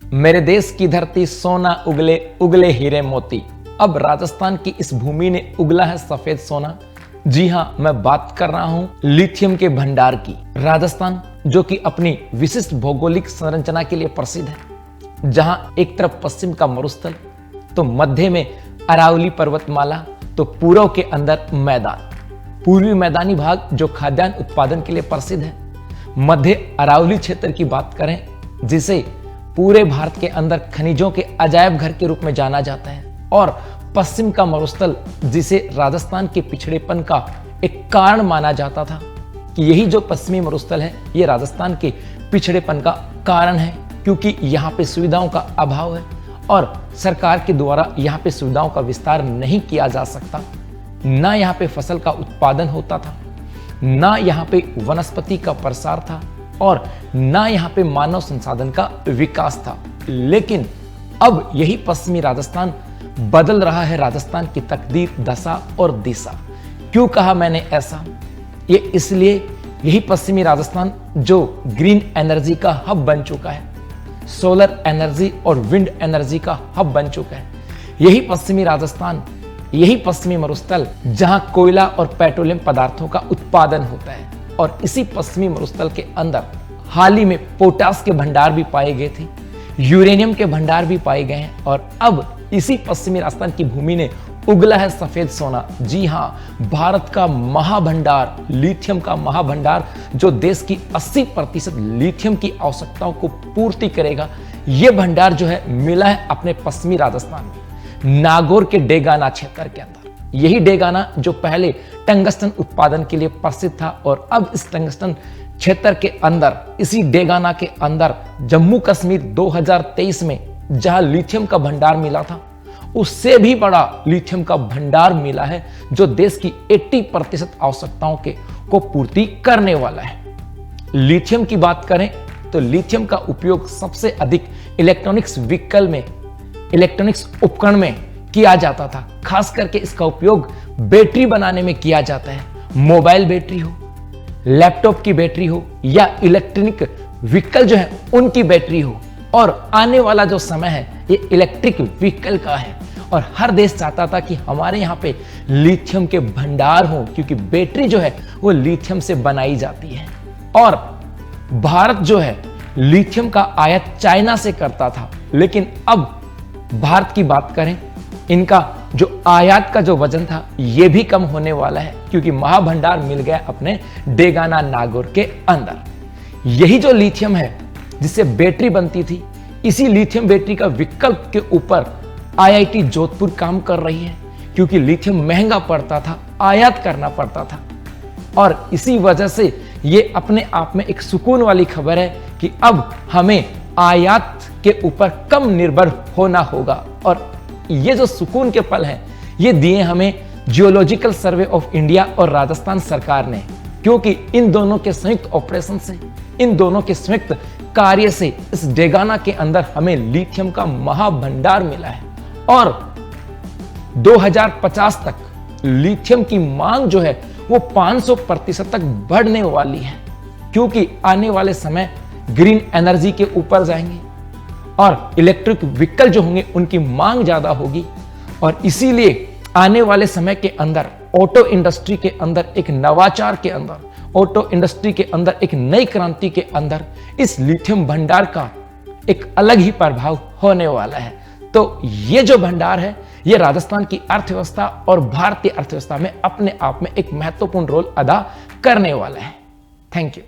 मेरे देश की धरती सोना उगले उगले हीरे मोती। अब राजस्थान की इस भूमि ने उगला है सफेद सोना। जी हां, मैं बात कर रहा हूं लिथियम के भंडार की। राजस्थान जो कि अपनी विशिष्ट भौगोलिक संरचना के लिए प्रसिद्ध है, जहां एक तरफ पश्चिम का मरुस्थल, तो मध्य में अरावली पर्वतमाला, तो पूर्व के अंदर मैदान, पूर्वी मैदानी भाग जो खाद्यान्न उत्पादन के लिए प्रसिद्ध है। मध्य अरावली क्षेत्र की बात करें, जिसे पूरे भारत के अंदर खनिजों के अजायब घर के रूप में जाना जाता है, और पश्चिम का मरुस्थल जिसे राजस्थान के पिछड़ेपन का एक कारण माना जाता था कि यही जो पश्चिमी मरुस्थल है ये राजस्थान के पिछड़ेपन का कारण है, क्योंकि यहाँ पे सुविधाओं का अभाव है और सरकार के द्वारा यहाँ पे सुविधाओं का विस्तार नहीं किया जा सकता। ना यहाँ पे फसल का उत्पादन होता था, ना यहाँ पे वनस्पति का प्रसार था, और ना यहाँ पे मानव संसाधन का विकास था। लेकिन अब यही पश्चिमी राजस्थान बदल रहा है राजस्थान की तकदीर, दशा और दिशा। क्यों कहा मैंने ऐसा? ये इसलिए यही पश्चिमी राजस्थान जो ग्रीन एनर्जी का हब बन चुका है, सोलर एनर्जी और विंड एनर्जी का हब बन चुका है। यही पश्चिमी राजस्थान, यही पश्चिमी मरुस्थल जहां कोयला और पेट्रोलियम पदार्थों का उत्पादन होता है, और इसी पश्चिमी मरुस्थल के अंदर हाल ही में पोटास के भंडार भी पाए गए थे, यूरेनियम के भंडार भी पाए गए हैं, और अब इसी पश्चिमी राजस्थान की भूमि ने उगला है सफेद सोना। जी हां, भारत का महाभंडार, लिथियम का महाभंडार, जो देश की 80% लिथियम की आवश्यकताओं को पूर्ति करेगा। यह भंडार जो है मिला है अपने पश्चिमी राजस्थान में, नागौर के डेगाना क्षेत्र के अंदर। यही डेगाना जो पहले टंगस्टन उत्पादन के लिए प्रसिद्ध था, और अब इस टंगस्टन क्षेत्र के अंदर, इसी डेगाना के अंदर जम्मू कश्मीर 2023 में जहां लिथियम का भंडार मिला था, उससे भी बड़ा लिथियम का भंडार मिला है, जो देश की 80% आवश्यकताओं को पूर्ति करने वाला है। लिथियम की बात करें तो लिथियम का उपयोग सबसे अधिक इलेक्ट्रॉनिक्स व्हीकल में, इलेक्ट्रॉनिक्स उपकरण में किया जाता था। खास करके इसका उपयोग बैटरी बनाने में किया जाता है। मोबाइल बैटरी हो, लैपटॉप की बैटरी हो, या इलेक्ट्रॉनिक व्हीकल जो है उनकी बैटरी हो। और आने वाला जो समय है ये इलेक्ट्रिक व्हीकल का है, और हर देश चाहता था कि हमारे यहाँ पे लिथियम के भंडार हो, क्योंकि बैटरी जो है वो लिथियम से बनाई जाती है। और भारत जो है लिथियम का आयात चाइना से करता था, लेकिन अब भारत की बात करें, इनका जो आयात का जो वजन था ये भी कम होने वाला है, क्योंकि महाभंडार मिल गया अपने डेगाना नागौर के अंदर। यही जो लिथियम है जिससे बैटरी बनती थी, इसी लिथियम बैटरी का विकल्प के ऊपर आईआईटी जोधपुर काम कर रही है, क्योंकि लिथियम महंगा पड़ता था, आयात करना पड़ता था। और इसी वजह से ये अपने आप में एक सुकून वाली खबर है कि अब हमें आयात के ऊपर कम निर्भर होना होगा। और ये जो सुकून के पल हैं ये दिए हमें जियोलॉजिकल सर्वे ऑफ इंडिया और राजस्थान सरकार ने, क्योंकि इन दोनों के संयुक्त ऑपरेशन से, इन दोनों के संयुक्त कार्य से इस डेगाना के अंदर हमें लिथियम का महाभंडार मिला है। और 2050 तक लिथियम की मांग जो है वो 500% तक बढ़ने वाली है, क्योंकि आने वाले समय ग्रीन एनर्जी के ऊपर जाएंगे और इलेक्ट्रिक व्हीकल जो होंगे उनकी मांग ज्यादा होगी। और इसीलिए आने वाले समय के अंदर ऑटो इंडस्ट्री के अंदर एक नवाचार के अंदर, ऑटो इंडस्ट्री के अंदर एक नई क्रांति के अंदर इस लिथियम भंडार का एक अलग ही प्रभाव होने वाला है। तो ये जो भंडार है ये राजस्थान की अर्थव्यवस्था और भारतीय अर्थव्यवस्था में अपने आप में एक महत्वपूर्ण रोल अदा करने वाला है। Thank you.